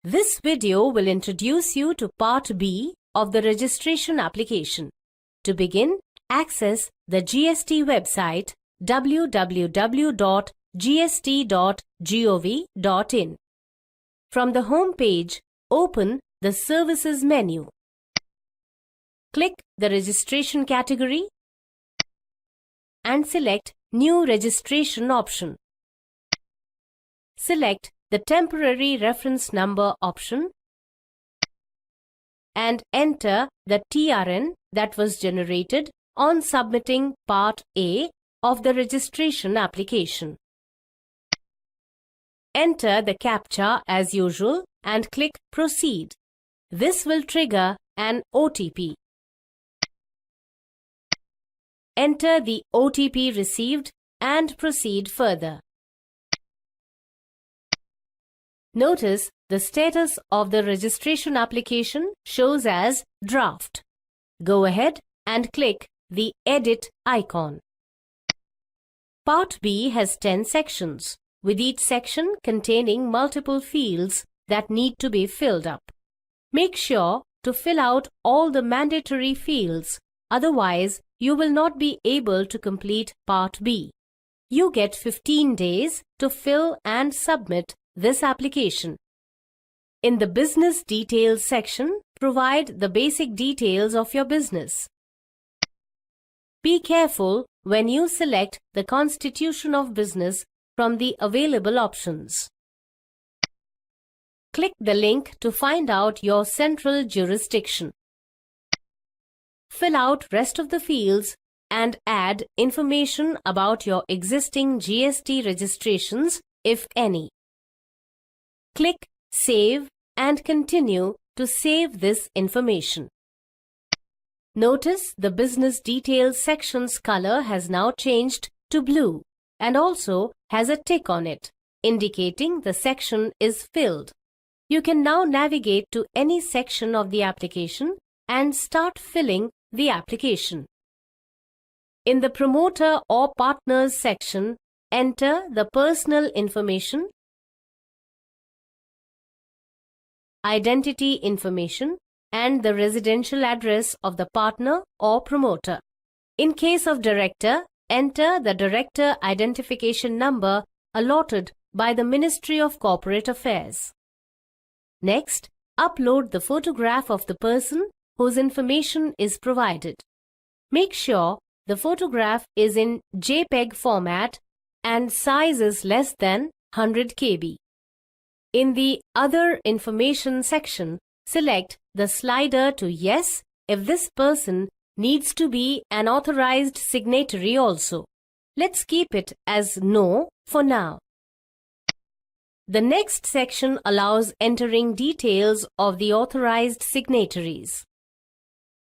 This video will introduce you to Part B of the registration application. To begin, access the GST website www.gst.gov.in. From the home page, open the Services menu. Click the Registration category and select New Registration option. Select the Temporary Reference Number option and enter the TRN that was generated on submitting Part A of the registration application. Enter the CAPTCHA as usual and click Proceed. This will trigger an OTP. Enter the OTP received and proceed further. Notice the status of the registration application shows as Draft. Go ahead and click the Edit icon. Part B has 10 sections, with each section containing multiple fields that need to be filled up. Make sure to fill out all the mandatory fields, otherwise you will not be able to complete Part B. You get 15 days to fill and submit this application. In the Business Details section, provide the basic details of your business. Be careful when you select the constitution of business from the available options. Click the link to find out your central jurisdiction. Fill out rest of the fields and add information about your existing GST registrations, if any. Click Save and continue to save this information. Notice the Business Details section's color has now changed to blue and also has a tick on it, indicating the section is filled. You can now navigate to any section of the application and start filling the application. In the Promoter or Partners section, enter the personal information, identity information, and the residential address of the partner or promoter. In case of director, enter the director identification number allotted by the Ministry of Corporate Affairs. Next, upload the photograph of the person whose information is provided. Make sure the photograph is in JPEG format and size is less than 100 KB. In the Other Information section, select the slider to Yes if this person needs to be an authorized signatory also. Let's keep it as No for now. The next section allows entering details of the authorized signatories.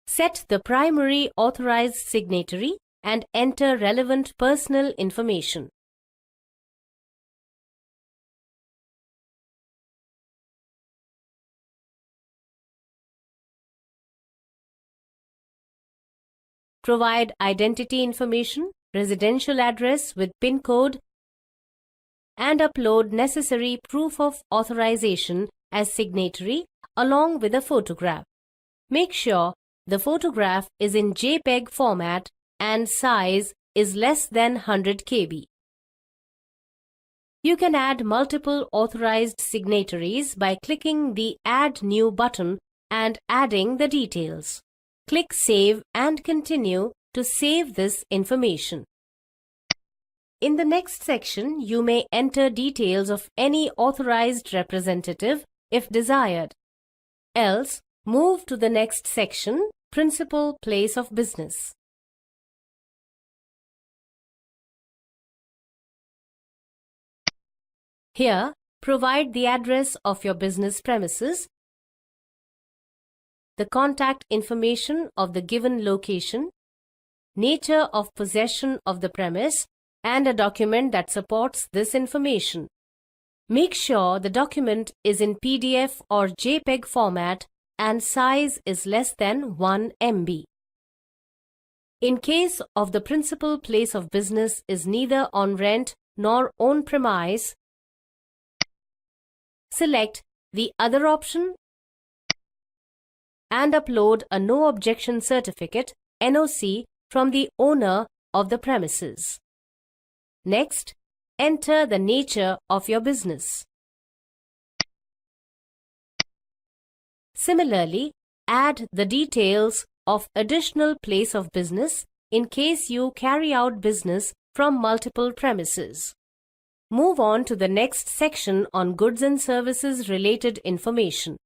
Set the primary authorized signatory and enter relevant personal information. Provide identity information, residential address with PIN code, and upload necessary proof of authorization as signatory along with a photograph. Make sure the photograph is in JPEG format and size is less than 100 KB. You can add multiple authorized signatories by clicking the Add New button and adding the details. Click Save and continue to save this information. In the next section, you may enter details of any authorized representative if desired. Else, move to the next section, Principal Place of Business. Here, provide the address of your business premises, the contact information of the given location, nature of possession of the premise, and a document that supports this information. Make sure the document is in PDF or JPEG format and size is less than 1 MB. In case of the principal place of business is neither on rent nor on premise, select the other option and upload a no objection certificate (NOC) from the owner of the premises. Next, enter the nature of your business. Similarly, add the details of additional place of business in case you carry out business from multiple premises. Move on to the next section on goods and services related information.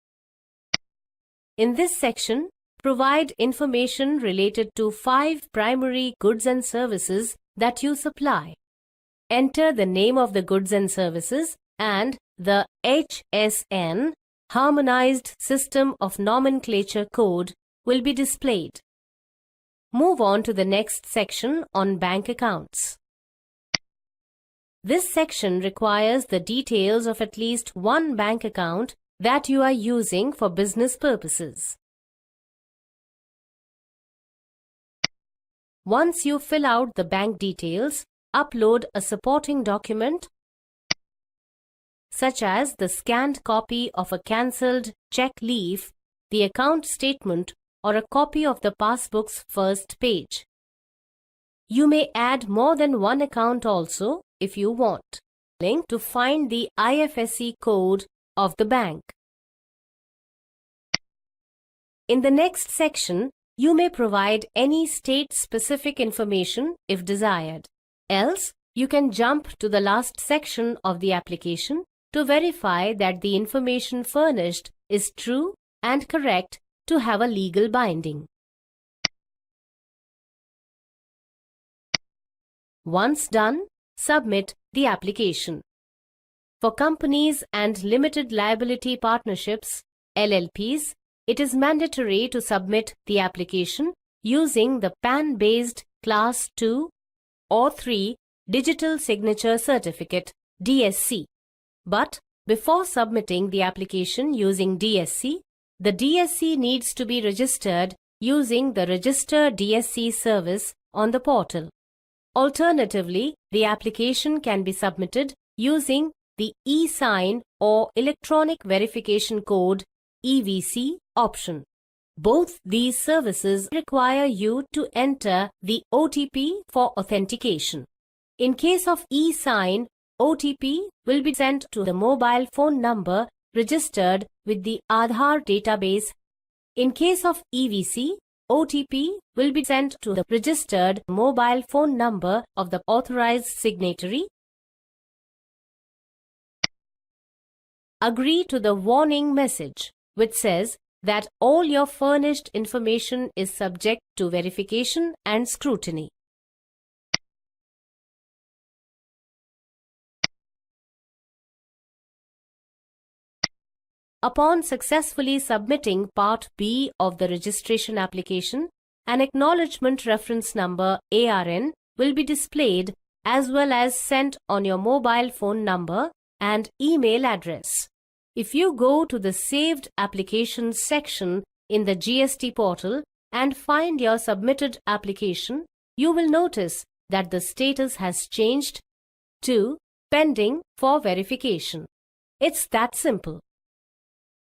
In this section, provide information related to 5 primary goods and services that you supply. Enter the name of the goods and services and the HSN Harmonized System of Nomenclature code will be displayed. Move on to the next section on bank accounts. This section requires the details of at least one bank account that you are using for business purposes. Once you fill out the bank details, upload a supporting document such as the scanned copy of a cancelled check leaf, the account statement, or a copy of the passbook's first page. You may add more than one account also if you want. Link to find the IFSC code of the bank. In the next section, you may provide any state-specific information if desired. Else, you can jump to the last section of the application to verify that the information furnished is true and correct to have a legal binding. Once done, submit the application. For companies and limited liability partnerships, LLPs, it is mandatory to submit the application using the PAN-based Class 2 or 3 Digital Signature Certificate (DSC). But before submitting the application using DSC, the DSC needs to be registered using the Register DSC service on the portal. Alternatively, the application can be submitted using the e-sign or Electronic Verification Code (EVC) option. Both these services require you to enter the OTP for authentication. In case of e-sign, OTP will be sent to the mobile phone number registered with the Aadhaar database. In case of EVC, OTP will be sent to the registered mobile phone number of the authorized signatory. Agree to the warning message, which says that all your furnished information is subject to verification and scrutiny. Upon successfully submitting Part B of the registration application, an Acknowledgement Reference Number (ARN) will be displayed as well as sent on your mobile phone number and email address. If you go to the Saved Applications section in the GST portal and find your submitted application, you will notice that the status has changed to Pending for Verification. It's that simple.